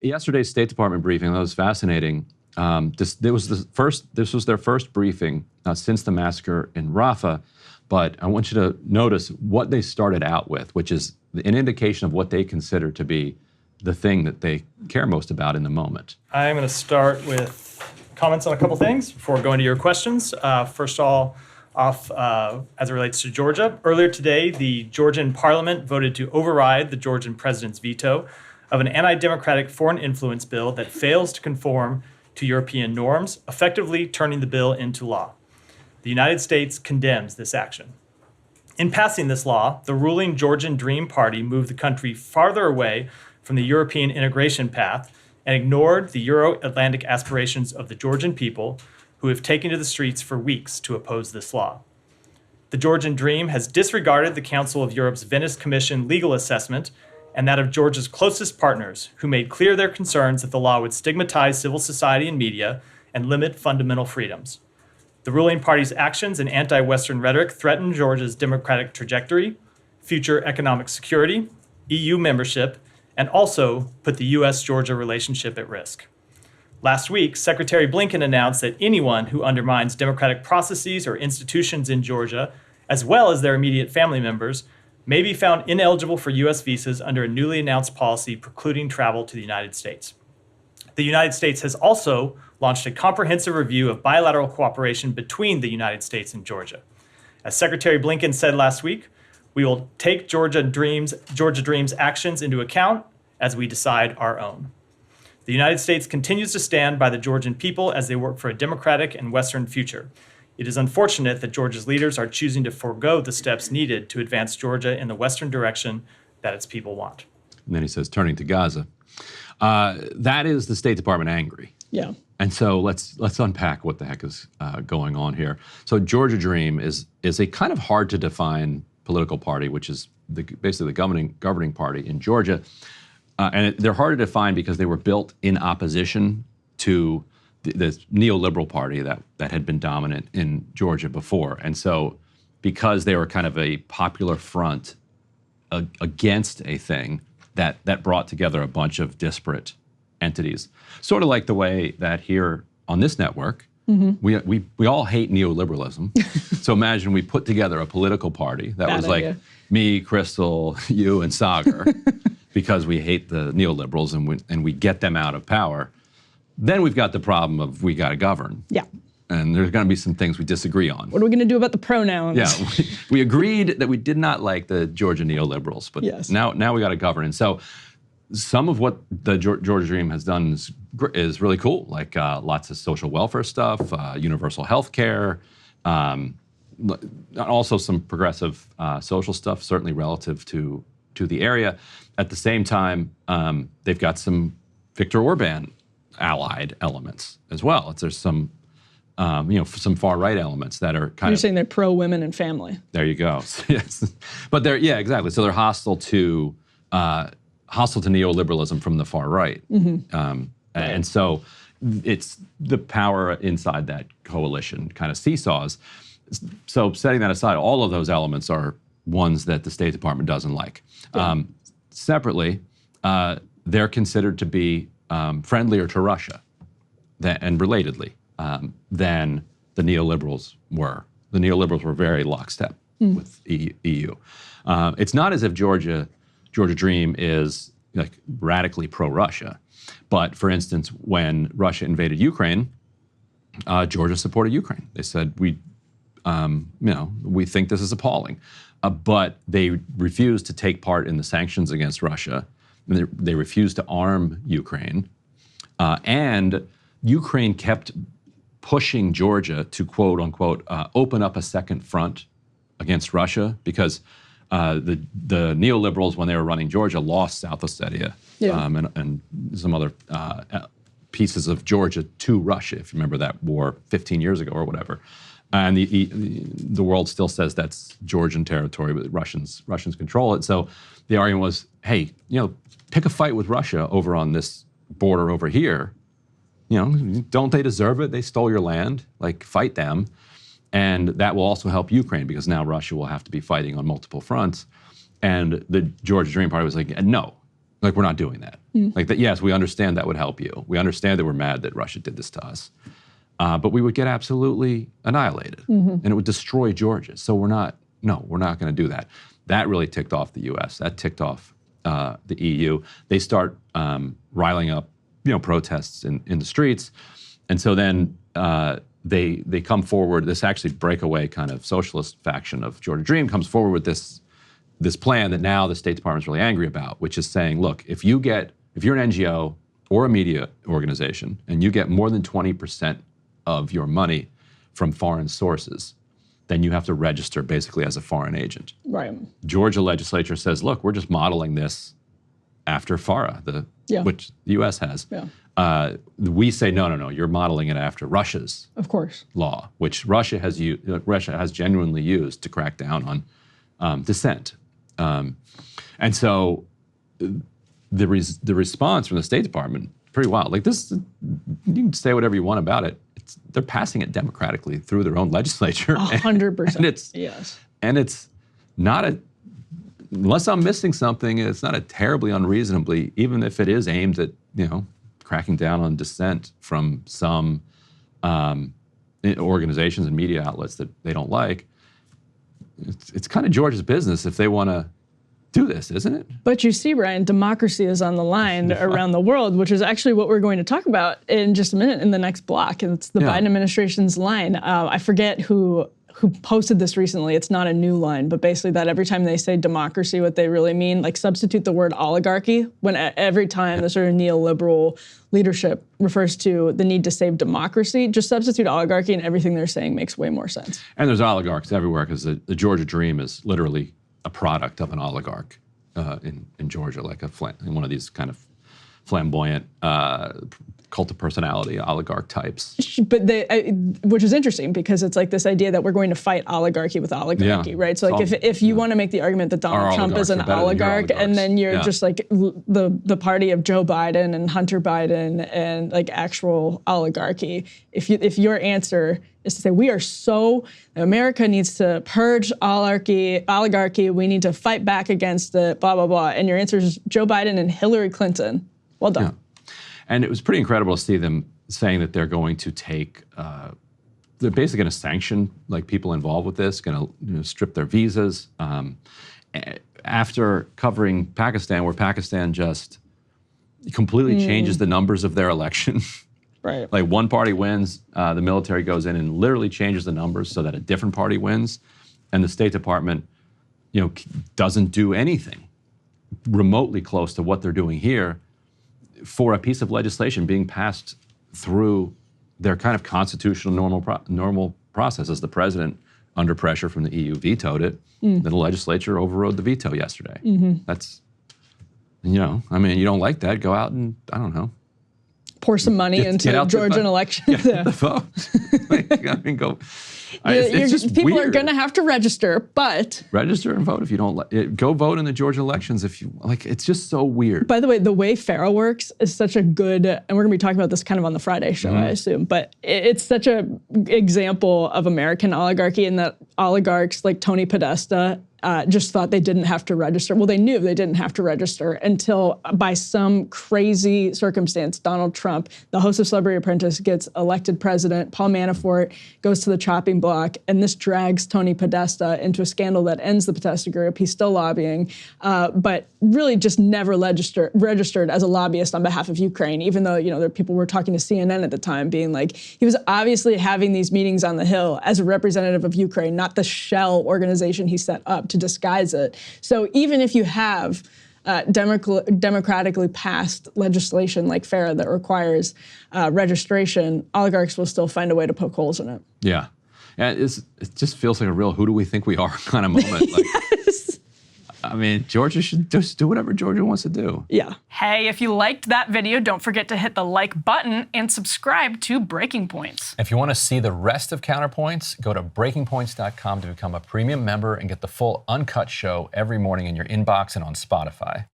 Yesterday's State Department briefing, that was fascinating. This was their first briefing since the massacre in Rafah, but I want you to notice what they started out with, which is an indication of what they consider to be the thing that they care most about in the moment. I'm going to start with comments on a couple things before going to your questions. First off, as it relates to Georgia, earlier today, the Georgian parliament voted to override the Georgian president's veto of an anti-democratic foreign influence bill that fails to conform to European norms, effectively turning the bill into law. The United States condemns this action. In passing this law, the ruling Georgian Dream Party moved the country farther away from the European integration path and ignored the Euro-Atlantic aspirations of the Georgian people, who have taken to the streets for weeks to oppose this law. The Georgian Dream has disregarded the Council of Europe's Venice Commission legal assessment and that of Georgia's closest partners, who made clear their concerns that the law would stigmatize civil society and media and limit fundamental freedoms. The ruling party's actions and anti-Western rhetoric threaten Georgia's democratic trajectory, future economic security, EU membership, and also put the U.S.-Georgia relationship at risk. Last week, Secretary Blinken announced that anyone who undermines democratic processes or institutions in Georgia, as well as their immediate family members, may be found ineligible for U.S. visas under a newly announced policy precluding travel to the United States. The United States has also launched a comprehensive review of bilateral cooperation between the United States and Georgia. As Secretary Blinken said last week, we will take Georgia Dream's actions into account as we decide our own. The United States continues to stand by the Georgian people as they work for a democratic and Western future. It is unfortunate that Georgia's leaders are choosing to forego the steps needed to advance Georgia in the Western direction that its people want. And then he says, turning to Gaza. That is the State Department angry. Yeah. And so let's unpack what the heck is going on here. So Georgia Dream is a kind of hard to define political party, which is basically the governing party in Georgia. They're hard to define because they were built in opposition to the neoliberal party that had been dominant in Georgia before. And so because they were kind of a popular front against a thing that brought together a bunch of disparate entities, sort of like the way that here on this network, we all hate neoliberalism. So imagine we put together a political party that was like me, Crystal, you, and Sagar, because we hate the neoliberals and we get them out of power. Then we've got the problem of we got to govern. Yeah. And there's going to be some things we disagree on. What are we going to do about the pronouns? Yeah, we agreed that we did not like the Georgia neoliberals, but now we got to govern. And so some of what the Georgia Dream has done is really cool, like lots of social welfare stuff, universal health care, also some progressive social stuff, certainly relative to the area. At the same time, they've got some Viktor Orban allied elements as well. There's some, some far right elements that are kind of. You're saying they're pro women and family. There you go. Yes, but exactly. So they're hostile to neoliberalism from the far right, and so it's the power inside that coalition kind of seesaws. So setting that aside, all of those elements are ones that the State Department doesn't like. Yeah. Separately, they're considered to be friendlier to Russia and relatedly than the neoliberals were. The neoliberals were very lockstep with EU. It's not as if Georgia Dream is like radically pro-Russia, but for instance, when Russia invaded Ukraine, Georgia supported Ukraine. They said we think this is appalling, but they refused to take part in the sanctions against Russia. They refused to arm Ukraine, and Ukraine kept pushing Georgia to quote unquote open up a second front against Russia because the neoliberals, when they were running Georgia, lost South Ossetia and some other pieces of Georgia to Russia. If you remember that war 15 years ago or whatever. And the world still says that's Georgian territory, but Russians control it. So the argument was, hey, pick a fight with Russia over on this border over here. Don't they deserve it? They stole your land. Like, fight them. And that will also help Ukraine because now Russia will have to be fighting on multiple fronts. And the Georgia Dream Party was like, no, Like, we're not doing that. Like, that, yes, we understand that would help you. We understand that we're mad that Russia did this to us. But we would get absolutely annihilated, and it would destroy Georgia. So we're not going to do that. That really ticked off the U.S. That ticked off the EU. They start riling up, protests in the streets, and so then they come forward. This actually breakaway kind of socialist faction of Georgia Dream comes forward with this plan that now the State Department's really angry about, which is saying, look, if you're an NGO or a media organization and you get more than 20% of your money from foreign sources, then you have to register basically as a foreign agent. Right. Georgia legislature says, look, we're just modeling this after FARA, which the U.S. has. Yeah. We say, no, you're modeling it after Russia's Of course. law, which Russia has genuinely used to crack down on dissent. And so the response from the State Department, pretty wild. Like, this, you can say whatever you want about it. They're passing it democratically through their own legislature. 100%. And it's not unless I'm missing something, it's not a terribly unreasonably, even if it is aimed at, cracking down on dissent from some organizations and media outlets that they don't like. It's kind of Georgia's business if they want to do this, isn't it? But you see, Ryan, democracy is on the line around the world, which is actually what we're going to talk about in just a minute in the next block. And it's the Biden administration's line. I forget who posted this recently. It's not a new line, but basically that every time they say democracy, what they really mean, like substitute the word oligarchy when every time the sort of neoliberal leadership refers to the need to save democracy, just substitute oligarchy and everything they're saying makes way more sense. And there's oligarchs everywhere because the Georgia Dream is literally a product of an oligarch in Georgia, like in one of these kind of flamboyant cult of personality oligarch types. But which is interesting because it's like this idea that we're going to fight oligarchy with oligarchy, right? So like if you want to make the argument that Donald Trump is an oligarch, and then you're just like the party of Joe Biden and Hunter Biden and like actual oligarchy, if your answer is to say America needs to purge oligarchy, we need to fight back against it, blah, blah, blah, and your answer is Joe Biden and Hillary Clinton, well done. Yeah. And it was pretty incredible to see them saying that they're going to they're basically going to sanction like people involved with this, going to strip their visas. After covering Pakistan, where Pakistan just completely changes the numbers of their election. Right. Like one party wins, the military goes in and literally changes the numbers so that a different party wins, and the State Department, doesn't do anything remotely close to what they're doing here for a piece of legislation being passed through their kind of constitutional normal process. As the president, under pressure from the EU, vetoed it, then the legislature overrode the veto yesterday. That's, you don't like that, go out and, I don't know, pour some money into Georgian elections. Get the vote. It's just people weird. are going to have to register, but register and vote if you don't like it. Go vote in the Georgia elections if you like. It's just so weird. By the way, the way FARA works is such a good, and we're going to be talking about this kind of on the Friday show, I assume, but it's such an example of American oligarchy in that oligarchs like Tony Podesta just thought they didn't have to register. Well, they knew they didn't have to register until by some crazy circumstance, Donald Trump, the host of Celebrity Apprentice, gets elected president. Paul Manafort goes to the chopping block, and this drags Tony Podesta into a scandal that ends the Podesta group. He's still lobbying, but really just never registered as a lobbyist on behalf of Ukraine, even though, there people were talking to CNN at the time being like, he was obviously having these meetings on the Hill as a representative of Ukraine, not the shell organization he set up to disguise it. So even if you have democratically passed legislation like FARA that requires registration, oligarchs will still find a way to poke holes in it. Yeah. It just feels like a real who do we think we are kind of moment. Like, Yes. I mean, Georgia should just do whatever Georgia wants to do. Yeah. Hey, if you liked that video, don't forget to hit the like button and subscribe to Breaking Points. If you want to see the rest of Counterpoints, go to breakingpoints.com to become a premium member and get the full uncut show every morning in your inbox and on Spotify.